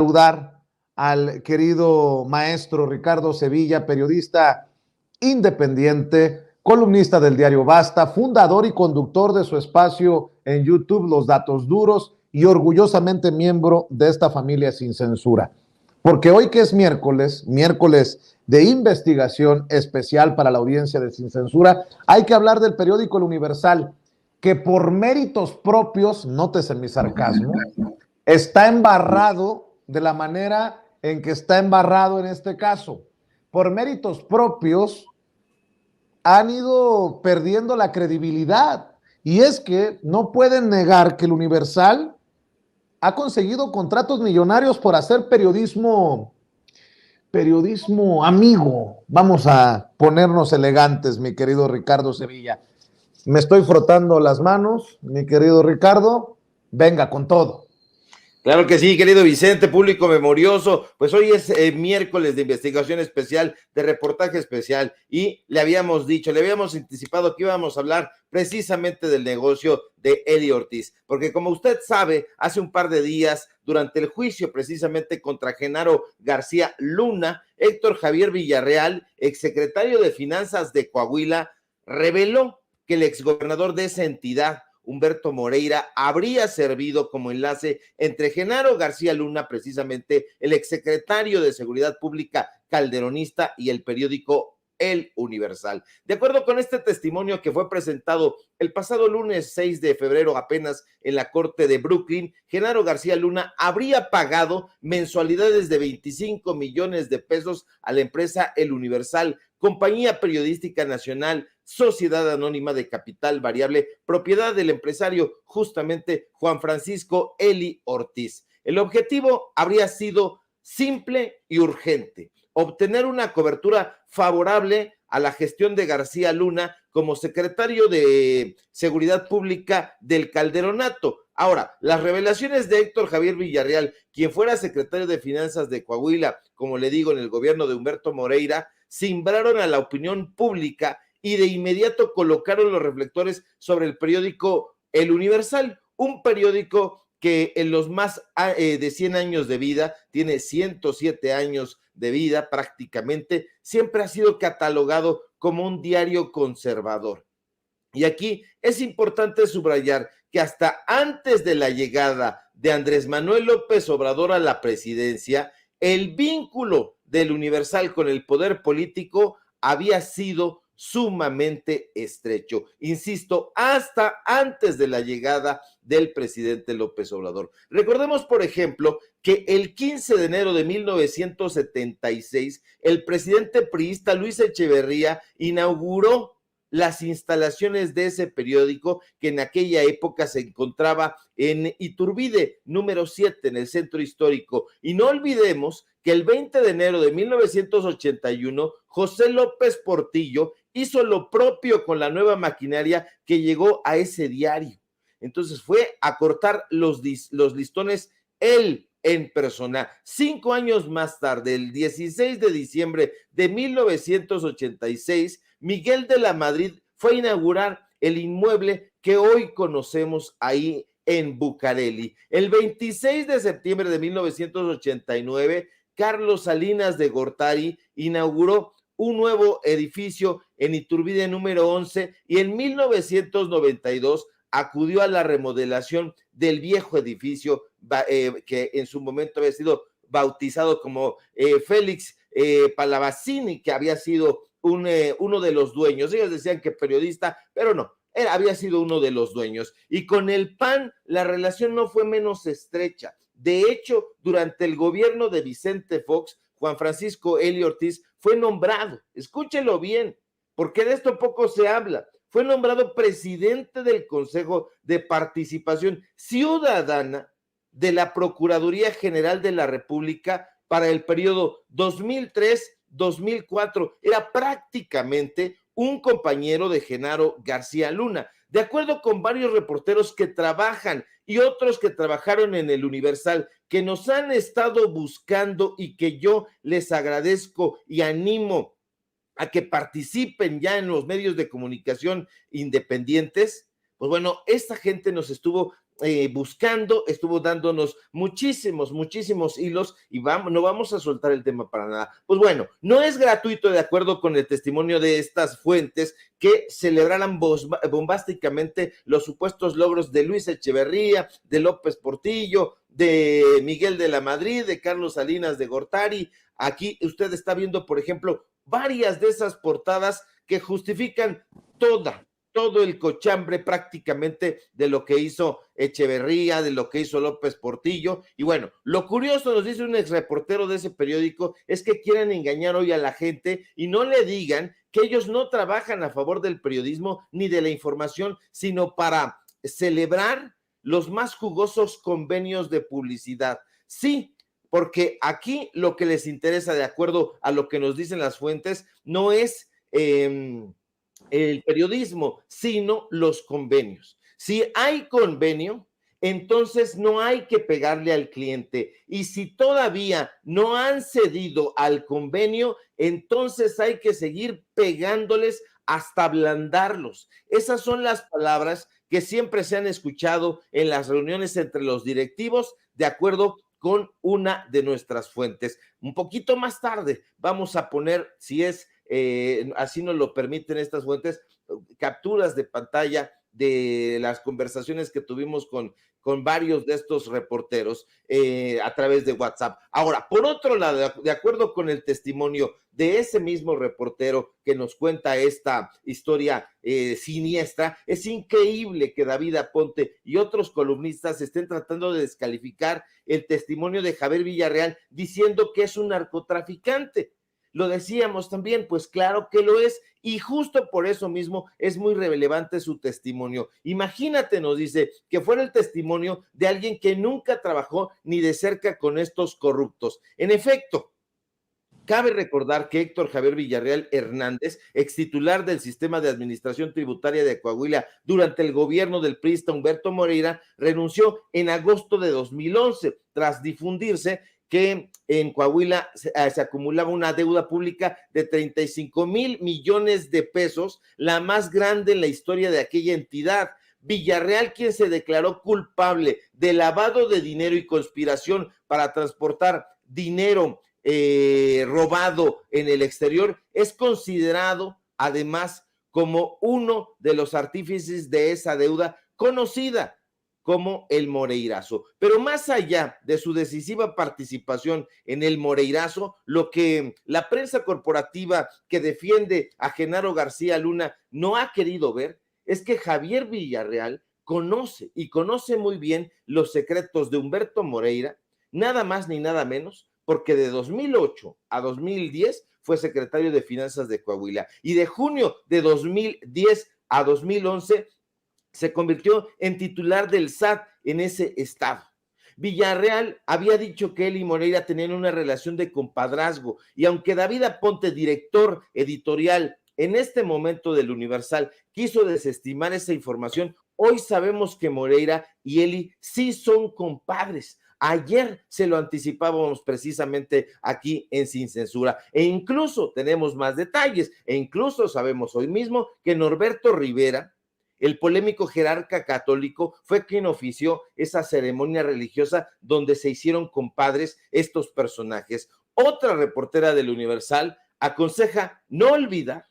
Saludar al querido maestro Ricardo Sevilla, periodista independiente, columnista del diario Basta, fundador y conductor de su espacio en YouTube, Los Datos Duros, y orgullosamente miembro de esta familia sin censura. Porque hoy que es miércoles, miércoles de investigación especial para la audiencia de Sin Censura, hay que hablar del periódico El Universal, que por méritos propios, nótese mi sarcasmo, está embarrado de la manera en que está embarrado en este caso. Por méritos propios han ido perdiendo la credibilidad. Y es que no pueden negar que el Universal ha conseguido contratos millonarios por hacer periodismo amigo. Vamos a ponernos elegantes, mi querido Ricardo Sevilla. Me estoy frotando las manos, mi querido Ricardo. Venga con todo. Claro que sí, querido Vicente, público memorioso. Pues hoy es miércoles de investigación especial, de reportaje especial, y le habíamos anticipado que íbamos a hablar precisamente del negocio de Eli Ortiz, porque como usted sabe, hace un par de días, durante el juicio precisamente contra Genaro García Luna, Héctor Javier Villarreal, exsecretario de Finanzas de Coahuila, reveló que el exgobernador de esa entidad, Humberto Moreira, habría servido como enlace entre Genaro García Luna, precisamente el exsecretario de Seguridad Pública calderonista, y el periódico El Universal. De acuerdo con este testimonio que fue presentado el pasado lunes 6 de febrero apenas en la corte de Brooklyn, Genaro García Luna habría pagado mensualidades de 25 millones de pesos a la empresa El Universal, compañía periodística nacional, sociedad anónima de capital variable, propiedad del empresario justamente Juan Francisco Eli Ortiz. El objetivo habría sido simple y urgente: obtener una cobertura favorable a la gestión de García Luna como secretario de Seguridad Pública del Calderonato. Ahora, las revelaciones de Héctor Javier Villarreal, quien fuera secretario de Finanzas de Coahuila, como le digo, en el gobierno de Humberto Moreira, simbraron a la opinión pública y de inmediato colocaron los reflectores sobre el periódico El Universal, un periódico que en los más de 100 años de vida, tiene 107 años de vida prácticamente, siempre ha sido catalogado como un diario conservador. Y aquí es importante subrayar que hasta antes de la llegada de Andrés Manuel López Obrador a la presidencia, el vínculo del Universal con el poder político había sido sumamente estrecho. Insisto, hasta antes de la llegada del presidente López Obrador. Recordemos, por ejemplo, que el 15 de enero de 1976, el presidente priista Luis Echeverría inauguró las instalaciones de ese periódico, que en aquella época se encontraba en Iturbide, número 7, en el centro histórico. Y no olvidemos que el 20 de enero de 1981, José López Portillo hizo lo propio con la nueva maquinaria que llegó a ese diario. Entonces fue a cortar los listones él en persona. 5 años más tarde, el 16 de diciembre de 1986, Miguel de la Madrid fue a inaugurar el inmueble que hoy conocemos ahí en Bucareli. El 26 de septiembre de 1989, Carlos Salinas de Gortari inauguró un nuevo edificio en Iturbide número 11, y en 1992 acudió a la remodelación del viejo edificio que en su momento había sido bautizado como Félix Palavacini, que había sido uno de los dueños. Ellos decían que periodista, pero no, había sido uno de los dueños. Y con el PAN la relación no fue menos estrecha. De hecho, durante el gobierno de Vicente Fox, Juan Francisco Eli Ortiz fue nombrado, escúchelo bien, porque de esto poco se habla, fue nombrado presidente del Consejo de Participación Ciudadana de la Procuraduría General de la República para el periodo 2003-2004. Era prácticamente un compañero de Genaro García Luna. De acuerdo con varios reporteros que trabajan y otros que trabajaron en el Universal, que nos han estado buscando y que yo les agradezco y animo a que participen ya en los medios de comunicación independientes, pues bueno, esta gente nos estuvo buscando, estuvo dándonos muchísimos hilos y no vamos a soltar el tema para nada. Pues bueno, no es gratuito, de acuerdo con el testimonio de estas fuentes, que celebraran bombásticamente los supuestos logros de Luis Echeverría, de López Portillo, de Miguel de la Madrid, de Carlos Salinas de Gortari. Aquí usted está viendo, por ejemplo, varias de esas portadas que justifican todo el cochambre prácticamente de lo que hizo Echeverría, de lo que hizo López Portillo. Y bueno, lo curioso, nos dice un exreportero de ese periódico, es que quieren engañar hoy a la gente y no le digan que ellos no trabajan a favor del periodismo ni de la información, sino para celebrar los más jugosos convenios de publicidad. Sí, porque aquí lo que les interesa, de acuerdo a lo que nos dicen las fuentes, no es el periodismo, sino los convenios. Si hay convenio, entonces no hay que pegarle al cliente. Y si todavía no han cedido al convenio, entonces hay que seguir pegándoles hasta ablandarlos. Esas son las palabras que siempre se han escuchado en las reuniones entre los directivos, de acuerdo con una de nuestras fuentes. Un poquito más tarde vamos a poner, si es así nos lo permiten estas fuentes, capturas de pantalla de las conversaciones que tuvimos con varios de estos reporteros a través de WhatsApp. Ahora, por otro lado, de acuerdo con el testimonio de ese mismo reportero que nos cuenta esta historia siniestra, es increíble que David Aponte y otros columnistas estén tratando de descalificar el testimonio de Javier Villarreal diciendo que es un narcotraficante. Lo decíamos también, pues claro que lo es, y justo por eso mismo es muy relevante su testimonio. Imagínate, nos dice, que fuera el testimonio de alguien que nunca trabajó ni de cerca con estos corruptos. En efecto, cabe recordar que Héctor Javier Villarreal Hernández, ex titular del Sistema de Administración Tributaria de Coahuila durante el gobierno del priista Humberto Moreira, renunció en agosto de 2011 tras difundirse que en Coahuila se acumulaba una deuda pública de 35,000 millones de pesos, la más grande en la historia de aquella entidad. Villarreal, quien se declaró culpable de lavado de dinero y conspiración para transportar dinero robado en el exterior, es considerado además como uno de los artífices de esa deuda conocida como el Moreirazo. Pero más allá de su decisiva participación en el Moreirazo, lo que la prensa corporativa que defiende a Genaro García Luna no ha querido ver es que Javier Villarreal conoce muy bien los secretos de Humberto Moreira, nada más ni nada menos, porque de 2008 a 2010 fue secretario de Finanzas de Coahuila y de junio de 2010 a 2011 se convirtió en titular del SAT en ese estado. Villarreal había dicho que él y Moreira tenían una relación de compadrazgo y aunque David Aponte, director editorial en este momento del Universal, quiso desestimar esa información, hoy sabemos que Moreira y Eli sí son compadres. Ayer se lo anticipábamos precisamente aquí en Sin Censura e incluso tenemos más detalles e incluso sabemos hoy mismo que Norberto Rivera, el polémico jerarca católico, fue quien ofició esa ceremonia religiosa donde se hicieron compadres estos personajes. Otra reportera del Universal aconseja no olvidar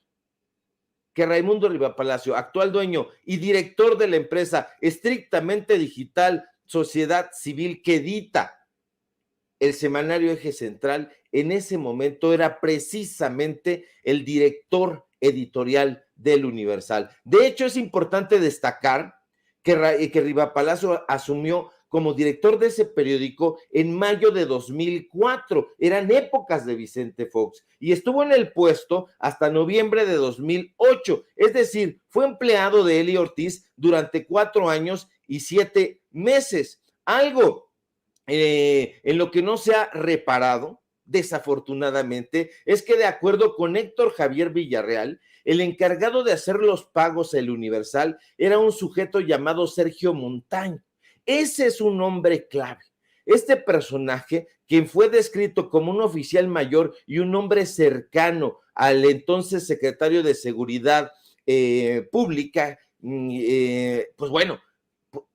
que Raimundo Rivapalacio, actual dueño y director de la empresa estrictamente digital Sociedad Civil que edita el semanario Eje Central, en ese momento era precisamente el director editorial del Universal. De hecho, es importante destacar que Rivapalacio asumió como director de ese periódico en mayo de 2004. Eran épocas de Vicente Fox y estuvo en el puesto hasta noviembre de 2008. Es decir, fue empleado de Eli Ortiz durante 4 años y 7 meses. Algo en lo que no se ha reparado, desafortunadamente, es que de acuerdo con Héctor Javier Villarreal, el encargado de hacer los pagos al Universal era un sujeto llamado Sergio Montañ. Ese es un hombre clave. Este personaje, quien fue descrito como un oficial mayor y un hombre cercano al entonces secretario de Seguridad Pública, pues bueno,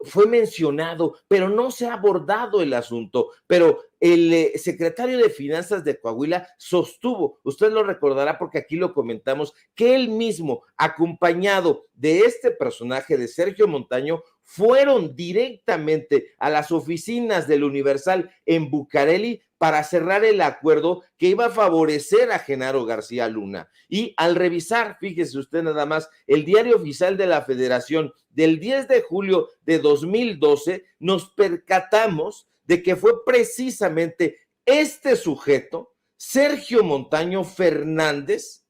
fue mencionado, pero no se ha abordado el asunto. Pero el secretario de Finanzas de Coahuila sostuvo, usted lo recordará porque aquí lo comentamos, que él mismo, acompañado de este personaje de Sergio Montaño, fueron directamente a las oficinas del Universal en Bucareli para cerrar el acuerdo que iba a favorecer a Genaro García Luna. Y al revisar, fíjese usted nada más, el Diario Oficial de la Federación del 10 de julio de 2012, nos percatamos de que fue precisamente este sujeto, Sergio Montaño Fernández,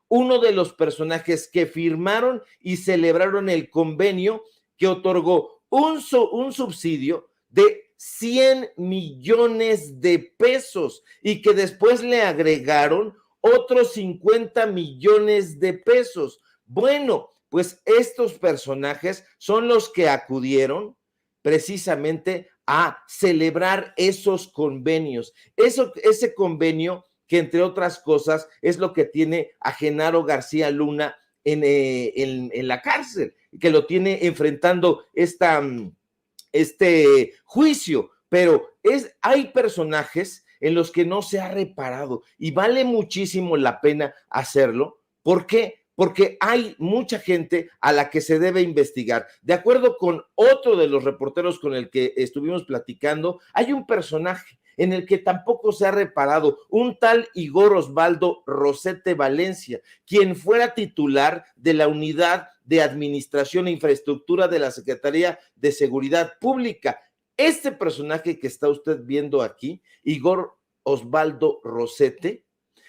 uno de los personajes que firmaron y celebraron el convenio que otorgó un subsidio de 100 millones de pesos y que después le agregaron otros 50 millones de pesos. Bueno, pues estos personajes son los que acudieron precisamente a celebrar esos convenios. Ese convenio que, entre otras cosas, es lo que tiene a Genaro García Luna en la cárcel, que lo tiene enfrentando este juicio, pero hay personajes en los que no se ha reparado y vale muchísimo la pena hacerlo. ¿Por qué? Porque hay mucha gente a la que se debe investigar. De acuerdo con otro de los reporteros con el que estuvimos platicando, hay un personaje en el que tampoco se ha reparado, un tal Igor Osvaldo Rosete Valencia, quien fuera titular de la Unidad de Administración e Infraestructura de la Secretaría de Seguridad Pública. Este personaje que está usted viendo aquí, Igor Osvaldo Rosete,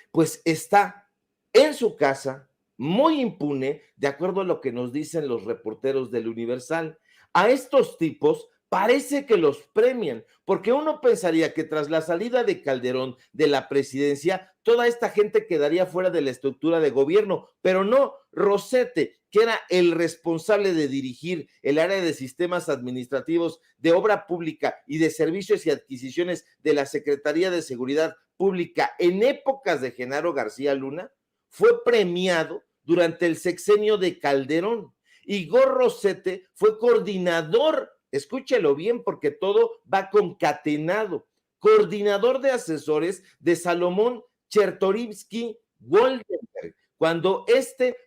pues está en su casa, muy impune, de acuerdo a lo que nos dicen los reporteros del Universal. A estos tipos parece que los premian, porque uno pensaría que tras la salida de Calderón de la presidencia, toda esta gente quedaría fuera de la estructura de gobierno, pero no. Rosete, que era el responsable de dirigir el área de sistemas administrativos de obra pública y de servicios y adquisiciones de la Secretaría de Seguridad Pública en épocas de Genaro García Luna, fue premiado durante el sexenio de Calderón. Igor Rosete fue coordinador, escúchelo bien porque todo va concatenado, coordinador de asesores de Salomón Chertorivsky Goldenberg, cuando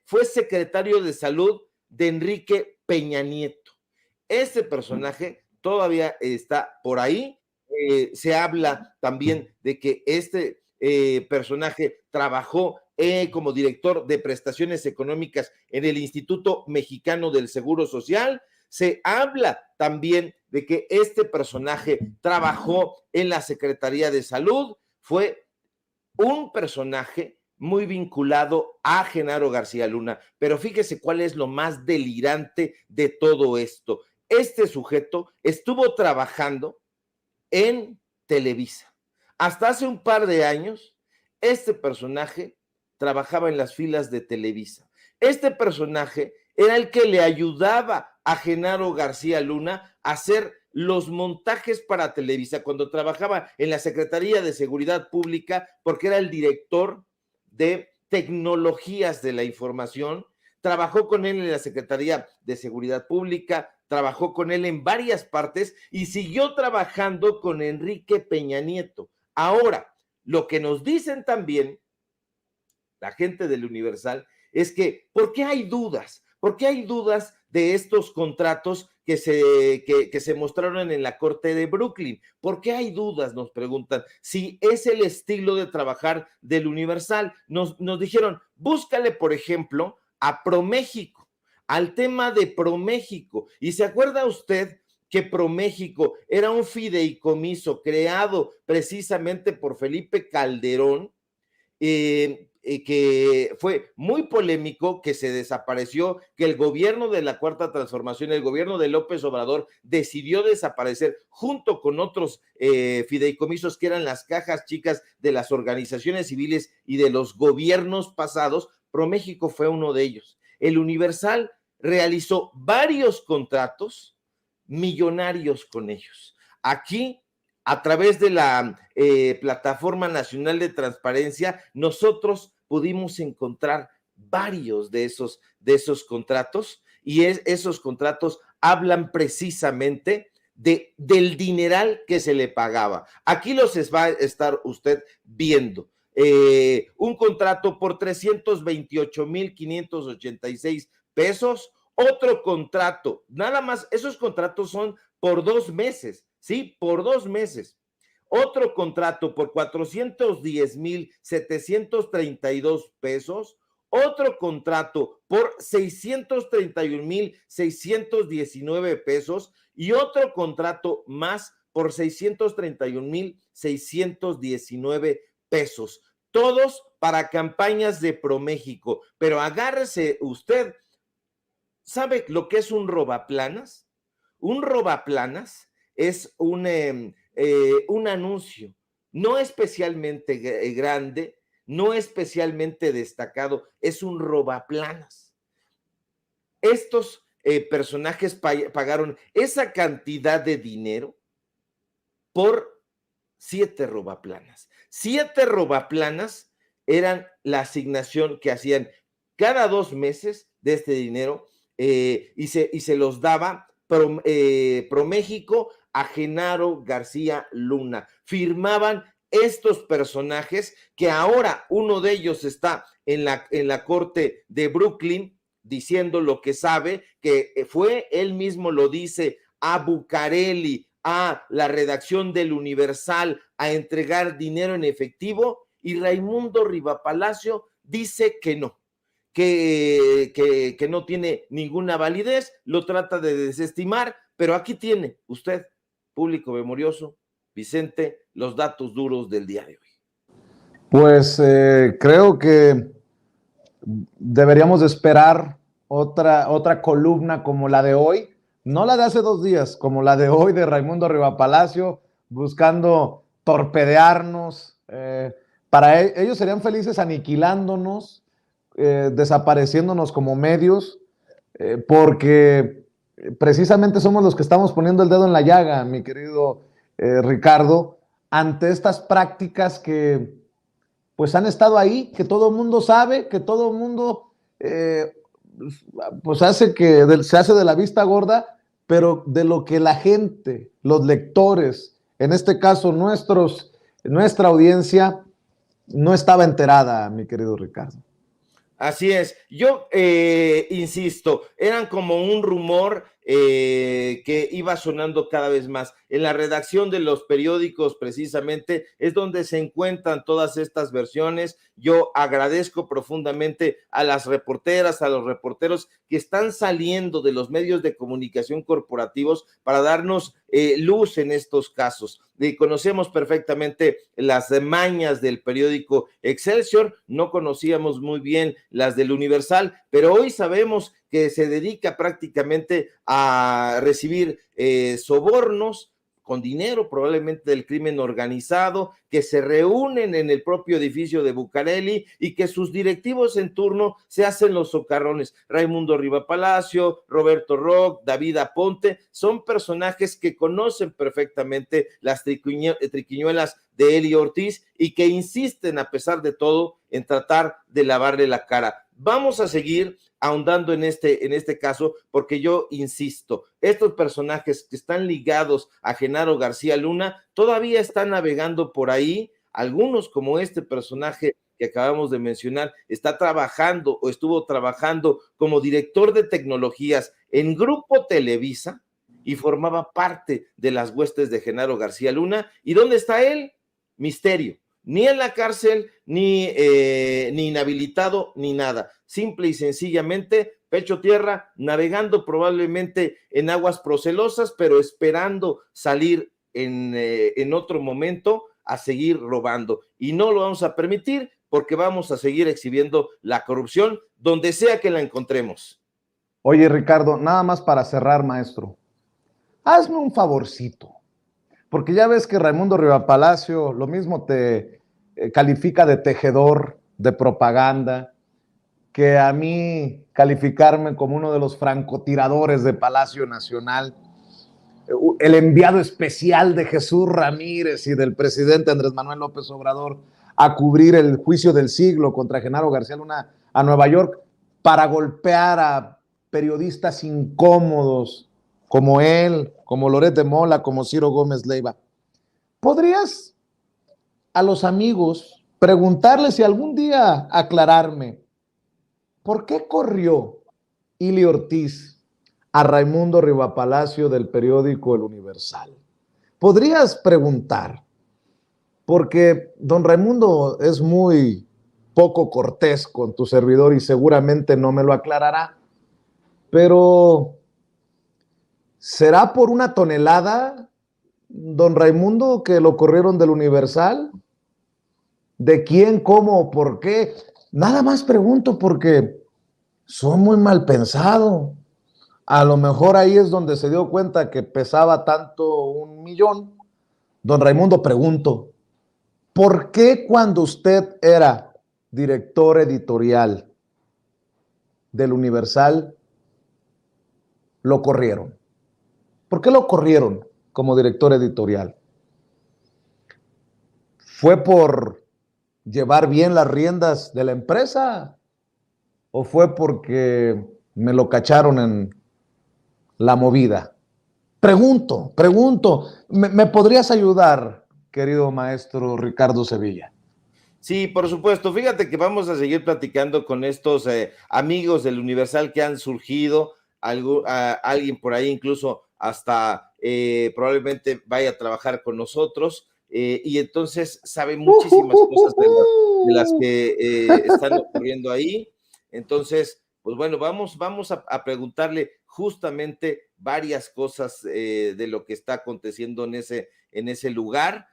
fue secretario de salud de Enrique Peña Nieto. Este personaje todavía está por ahí. Se habla también de que este personaje trabajó como director de prestaciones económicas en el Instituto Mexicano del Seguro Social. Se habla también de que este personaje trabajó en la Secretaría de Salud, fue un personaje muy vinculado a Genaro García Luna, pero fíjese cuál es lo más delirante de todo esto. Este sujeto estuvo trabajando en Televisa. Hasta hace un par de años, este personaje trabajaba en las filas de Televisa. Este personaje era el que le ayudaba a Genaro García Luna a hacer los montajes para Televisa cuando trabajaba en la Secretaría de Seguridad Pública, porque era el director de tecnologías de la información. Trabajó con él en la Secretaría de Seguridad Pública, trabajó con él en varias partes y siguió trabajando con Enrique Peña Nieto. Ahora, lo que nos dicen también la gente del Universal es que, ¿por qué hay dudas? ¿Por qué hay dudas de estos contratos que se mostraron en la Corte de Brooklyn? ¿Por qué hay dudas? Nos preguntan. Si es el estilo de trabajar del Universal. Nos dijeron, búscale, por ejemplo, a ProMéxico, al tema de ProMéxico. ¿Y se acuerda usted que ProMéxico era un fideicomiso creado precisamente por Felipe Calderón? Que fue muy polémico, que se desapareció, que el gobierno de la Cuarta Transformación, el gobierno de López Obrador, decidió desaparecer junto con otros fideicomisos que eran las cajas chicas de las organizaciones civiles y de los gobiernos pasados. ProMéxico fue uno de ellos. El Universal realizó varios contratos millonarios con ellos. Aquí, a través de la Plataforma Nacional de Transparencia, nosotros pudimos encontrar varios de esos contratos, y esos contratos hablan precisamente del dineral que se le pagaba. Aquí los va a estar usted viendo. Un contrato por 328,586 pesos, otro contrato, nada más, esos contratos son por 2 meses, ¿sí? Por 2 meses. Otro contrato por 410,732 pesos, otro contrato por 631,619 pesos y otro contrato más por 631,619 pesos. Todos para campañas de ProMéxico. Pero agárrese usted. ¿Sabe lo que es un robaplanas? Un robaplanas es un anuncio no especialmente grande, no especialmente destacado, es un robaplanas. Estos personajes pagaron esa cantidad de dinero por 7 robaplanas. 7 robaplanas eran la asignación que hacían cada 2 meses de este dinero y se los daba ProMéxico a Genaro García Luna. Firmaban estos personajes que ahora uno de ellos está en la corte de Brooklyn diciendo lo que sabe, que fue, él mismo lo dice, a Bucareli, a la redacción del Universal, a entregar dinero en efectivo, y Raimundo Rivapalacio dice que no, que no tiene ninguna validez, lo trata de desestimar, pero aquí tiene usted, público memorioso, Vicente, los datos duros del día de hoy. Pues creo que deberíamos de esperar otra columna como la de hoy, no la de hace 2 días, como la de hoy de Raimundo Rivapalacio, buscando torpedearnos. Para ellos serían felices aniquilándonos, desapareciéndonos como medios, porque precisamente somos los que estamos poniendo el dedo en la llaga, mi querido Ricardo, ante estas prácticas que pues han estado ahí, que todo el mundo sabe, que todo el mundo pues se hace de la vista gorda, pero de lo que la gente, los lectores, en este caso nuestra audiencia, no estaba enterada, mi querido Ricardo. Así es, yo insisto, eran como un rumor que iba sonando cada vez más. En la redacción de los periódicos precisamente es donde se encuentran todas estas versiones. Yo agradezco profundamente a las reporteras, a los reporteros que están saliendo de los medios de comunicación corporativos para darnos luz en estos casos. Conocemos perfectamente las mañas del periódico Excelsior, no conocíamos muy bien las del Universal, pero hoy sabemos que se dedica prácticamente a recibir sobornos con dinero, probablemente del crimen organizado, que se reúnen en el propio edificio de Bucareli y que sus directivos en turno se hacen los socarrones. Raimundo Rivapalacio, Roberto Roch, David Aponte, son personajes que conocen perfectamente las triquiñuelas de Eli Ortiz y que insisten, a pesar de todo, en tratar de lavarle la cara. Vamos a seguir ahondando en este caso, porque yo insisto, estos personajes que están ligados a Genaro García Luna todavía están navegando por ahí. Algunos, como este personaje que acabamos de mencionar, está trabajando o estuvo trabajando como director de tecnologías en Grupo Televisa y formaba parte de las huestes de Genaro García Luna. ¿Y dónde está él? Misterio. Ni en la cárcel, ni inhabilitado, ni nada. Simple y sencillamente, pecho tierra, navegando probablemente en aguas procelosas, pero esperando salir en otro momento a seguir robando. Y no lo vamos a permitir porque vamos a seguir exhibiendo la corrupción donde sea que la encontremos. Oye, Ricardo, nada más para cerrar, maestro. Hazme un favorcito. Porque ya ves que Raimundo Rivapalacio lo mismo te califica de tejedor, de propaganda, que a mí calificarme como uno de los francotiradores de Palacio Nacional, el enviado especial de Jesús Ramírez y del presidente Andrés Manuel López Obrador a cubrir el juicio del siglo contra Genaro García Luna a Nueva York para golpear a periodistas incómodos como él, como Loret de Mola, como Ciro Gómez Leiva, ¿podrías a los amigos preguntarles y algún día aclararme por qué corrió Ili Ortiz a Raimundo Rivapalacio del periódico El Universal? ¿Podrías preguntar? Porque don Raimundo es muy poco cortés con tu servidor y seguramente no me lo aclarará, pero ¿será por una tonelada, don Raimundo, que lo corrieron del Universal? ¿De quién, cómo o por qué? Nada más pregunto porque soy muy mal pensado. A lo mejor ahí es donde se dio cuenta que pesaba tanto 1 millón. Don Raimundo, pregunto, ¿por qué cuando usted era director editorial del Universal lo corrieron? ¿Por qué lo corrieron como director editorial? ¿Fue por llevar bien las riendas de la empresa o fue porque me lo cacharon en la movida? Pregunto, ¿me podrías ayudar, querido maestro Ricardo Sevilla? Sí, por supuesto. Fíjate que vamos a seguir platicando con estos amigos del Universal que han surgido. Alguien por ahí incluso hasta probablemente vaya a trabajar con nosotros y entonces sabe muchísimas cosas de las que están ocurriendo ahí. Entonces, pues bueno, vamos a preguntarle justamente varias cosas de lo que está aconteciendo en ese lugar.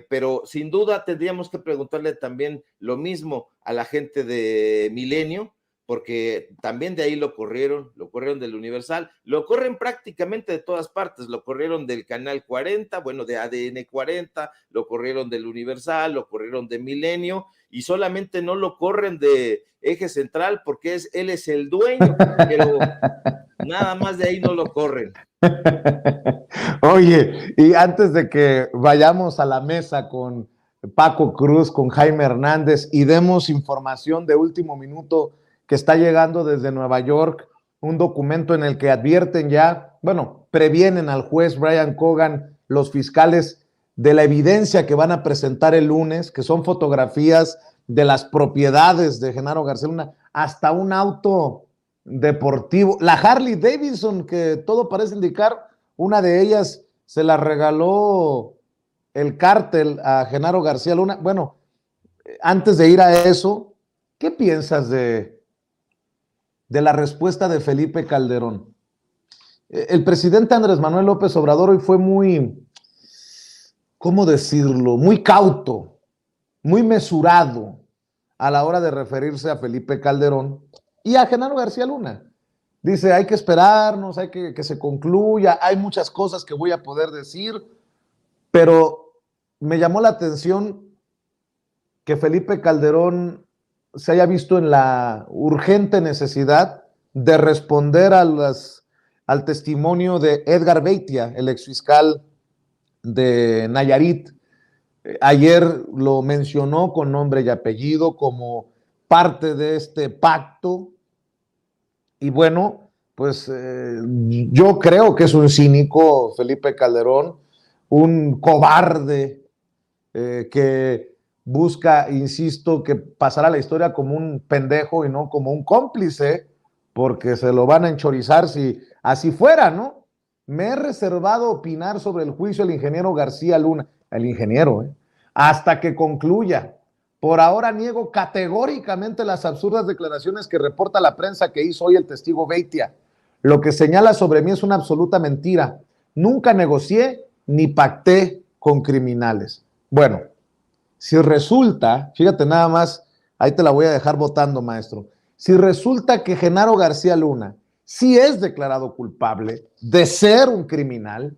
Pero sin duda tendríamos que preguntarle también lo mismo a la gente de Milenio, porque también de ahí lo corrieron del Universal, lo corren prácticamente de todas partes, lo corrieron del Canal 40, bueno, de ADN 40, lo corrieron del Universal, lo corrieron de Milenio, y solamente no lo corren de Eje Central porque él es el dueño, pero nada más de ahí no lo corren. Oye, y antes de que vayamos a la mesa con Paco Cruz, con Jaime Hernández y demos información de último minuto que está llegando desde Nueva York, un documento en el que advierten ya, bueno, previenen al juez Brian Cogan, los fiscales, de la evidencia que van a presentar el lunes, que son fotografías de las propiedades de Genaro García Luna, hasta un auto deportivo, la Harley Davidson, que todo parece indicar, una de ellas se la regaló el cártel a Genaro García Luna. Bueno, antes de ir a eso, ¿qué piensas de la respuesta de Felipe Calderón? El presidente Andrés Manuel López Obrador hoy fue muy, ¿cómo decirlo? Muy cauto, muy mesurado a la hora de referirse a Felipe Calderón y a Genaro García Luna. Dice, hay que esperarnos, hay que se concluya, hay muchas cosas que voy a poder decir, pero me llamó la atención que Felipe Calderón se haya visto en la urgente necesidad de responder al testimonio de Edgar Beitia, el exfiscal de Nayarit. Ayer lo mencionó con nombre y apellido como parte de este pacto. Y bueno, pues yo creo que es un cínico Felipe Calderón, un cobarde que busca, insisto, que pasará la historia como un pendejo y no como un cómplice, porque se lo van a enchorizar si así fuera, ¿no? Me he reservado opinar sobre el juicio del ingeniero García Luna, el ingeniero, hasta que concluya. Por ahora niego categóricamente las absurdas declaraciones que reporta la prensa que hizo hoy el testigo Beitia. Lo que señala sobre mí es una absoluta mentira. Nunca negocié ni pacté con criminales. Bueno, si resulta, fíjate nada más, ahí te la voy a dejar votando, maestro. Si resulta que Genaro García Luna sí es declarado culpable de ser un criminal,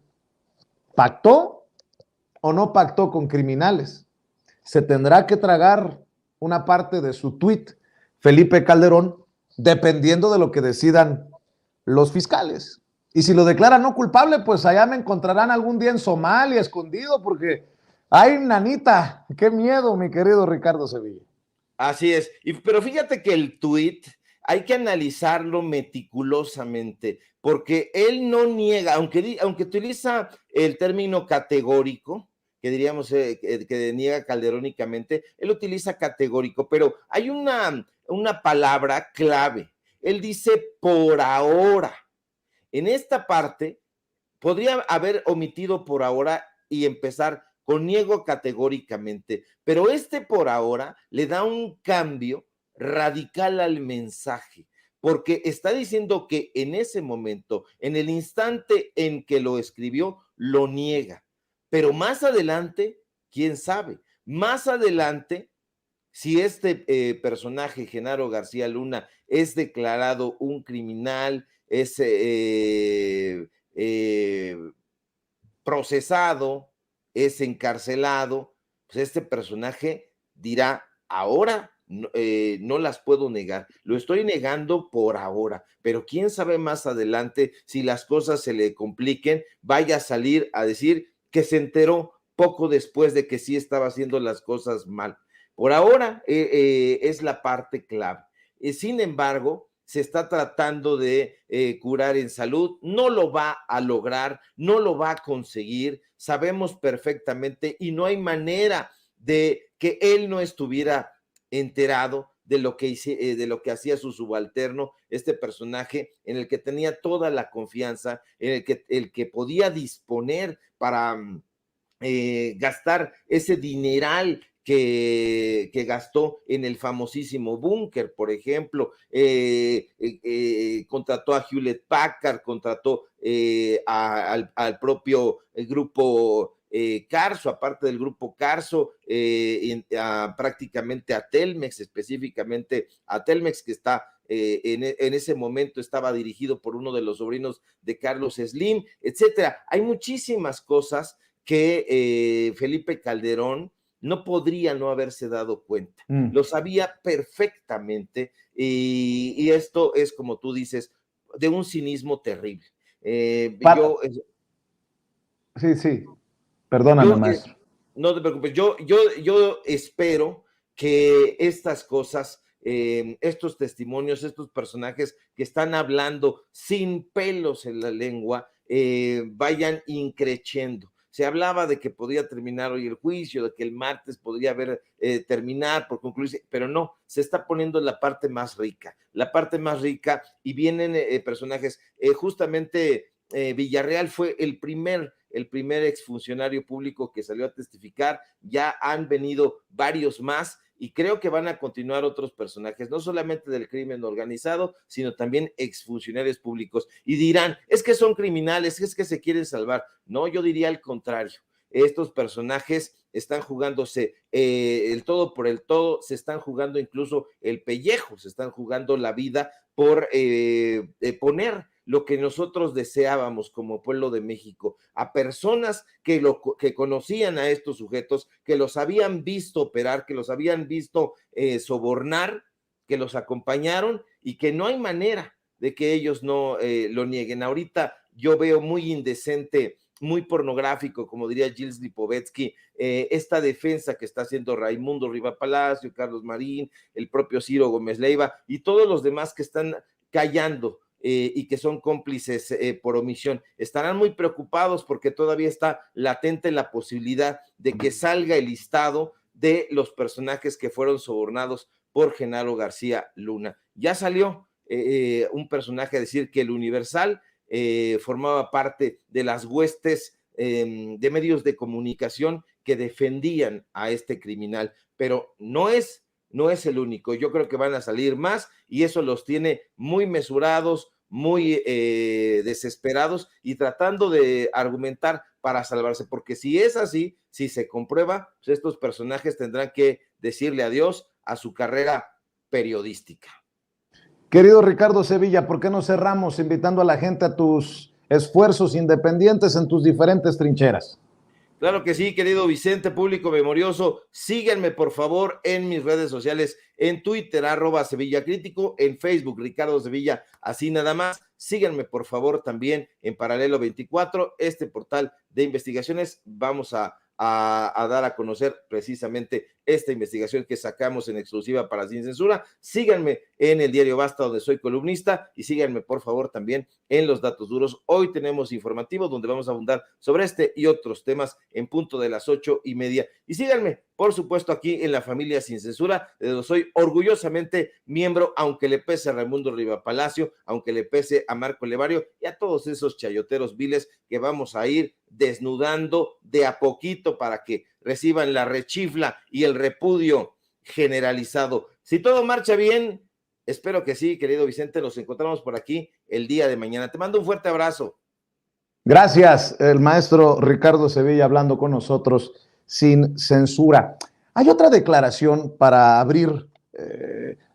¿pactó o no pactó con criminales? Se tendrá que tragar una parte de su tuit Felipe Calderón, dependiendo de lo que decidan los fiscales. Y si lo declaran no culpable, pues allá me encontrarán algún día en Somalia, escondido, porque ay, nanita, qué miedo, mi querido Ricardo Sevilla. Así es, pero fíjate que el tuit hay que analizarlo meticulosamente, porque él no niega, aunque utiliza el término categórico, que diríamos que niega calderónicamente, él utiliza categórico, pero hay una palabra clave. Él dice por ahora. En esta parte, podría haber omitido por ahora y empezar con niego categóricamente, pero por ahora le da un cambio radical al mensaje, porque está diciendo que en ese momento, en el instante en que lo escribió, lo niega, pero más adelante, quién sabe, más adelante, si personaje, Genaro García Luna, es declarado un criminal, es procesado, es encarcelado, pues este personaje dirá, ahora no las puedo negar, lo estoy negando por ahora, pero quién sabe más adelante si las cosas se le compliquen, vaya a salir a decir que se enteró poco después de que sí estaba haciendo las cosas mal. Por ahora es la parte clave. Sin embargo, se está tratando de curar en salud, no lo va a lograr, no lo va a conseguir, sabemos perfectamente y no hay manera de que él no estuviera enterado de lo que hacía su subalterno, este personaje en el que tenía toda la confianza, en el que podía disponer para gastar ese dineral que gastó en el famosísimo búnker, por ejemplo, contrató a Hewlett Packard, contrató al propio grupo Carso, aparte del grupo Carso, prácticamente a Telmex, específicamente a Telmex, que está en ese momento estaba dirigido por uno de los sobrinos de Carlos Slim, etcétera. Hay muchísimas cosas que Felipe Calderón no podría no haberse dado cuenta. Lo sabía perfectamente y esto es, como tú dices, de un cinismo terrible. Sí. Perdóname, maestro. No te preocupes. Yo espero que estas cosas, estos testimonios, estos personajes que están hablando sin pelos en la lengua, vayan increciendo. Se hablaba de que podía terminar hoy el juicio, de que el martes podría haber terminar por concluirse, pero no, se está poniendo la parte más rica y vienen personajes, justamente Villarreal fue el primer exfuncionario público que salió a testificar, ya han venido varios más y creo que van a continuar otros personajes, no solamente del crimen organizado, sino también exfuncionarios públicos. Y dirán, es que son criminales, es que se quieren salvar. No, yo diría al contrario. Estos personajes están jugándose el todo por el todo, se están jugando incluso el pellejo, se están jugando la vida por poner lo que nosotros deseábamos como pueblo de México, a personas que conocían a estos sujetos, que los habían visto operar, que los habían visto sobornar, que los acompañaron y que no hay manera de que ellos no lo nieguen. Ahorita yo veo muy indecente, muy pornográfico, como diría Gilles Lipovetsky, esta defensa que está haciendo Raimundo Riva Palacio, Carlos Marín, el propio Ciro Gómez Leiva y todos los demás que están callando y que son cómplices por omisión. Estarán muy preocupados porque todavía está latente la posibilidad de que salga el listado de los personajes que fueron sobornados por Genaro García Luna. Ya salió un personaje a decir que el Universal formaba parte de las huestes de medios de comunicación que defendían a este criminal, pero no es el único. Yo creo que van a salir más y eso los tiene muy mesurados, muy desesperados y tratando de argumentar para salvarse, porque si es así, si se comprueba, pues estos personajes tendrán que decirle adiós a su carrera periodística. Querido Ricardo Sevilla, ¿por qué no cerramos invitando a la gente a tus esfuerzos independientes en tus diferentes trincheras? Claro que sí, querido Vicente, público memorioso. Síganme, por favor, en mis redes sociales, en Twitter, @SevillaCrítico, en Facebook, Ricardo Sevilla, así nada más. Síganme, por favor, también en Paralelo 24, este portal de investigaciones. Vamos a a dar a conocer precisamente esta investigación que sacamos en exclusiva para Sin Censura. Síganme en el diario Basta, donde soy columnista, y síganme por favor también en Los Datos Duros. Hoy tenemos informativo donde vamos a abundar sobre este y otros temas en punto de las 8:30. Y síganme, por supuesto, aquí en la familia Sin Censura, de donde soy orgullosamente miembro, aunque le pese a Raimundo Riva Palacio, aunque le pese a Marco Levario y a todos esos chayoteros viles que vamos a ir desnudando de a poquito para que reciban la rechifla y el repudio generalizado. Si todo marcha bien, espero que sí, querido Vicente, nos encontramos por aquí el día de mañana. Te mando un fuerte abrazo. Gracias, el maestro Ricardo Sevilla hablando con nosotros sin censura. Hay otra declaración para abrir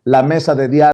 la mesa de diálogo.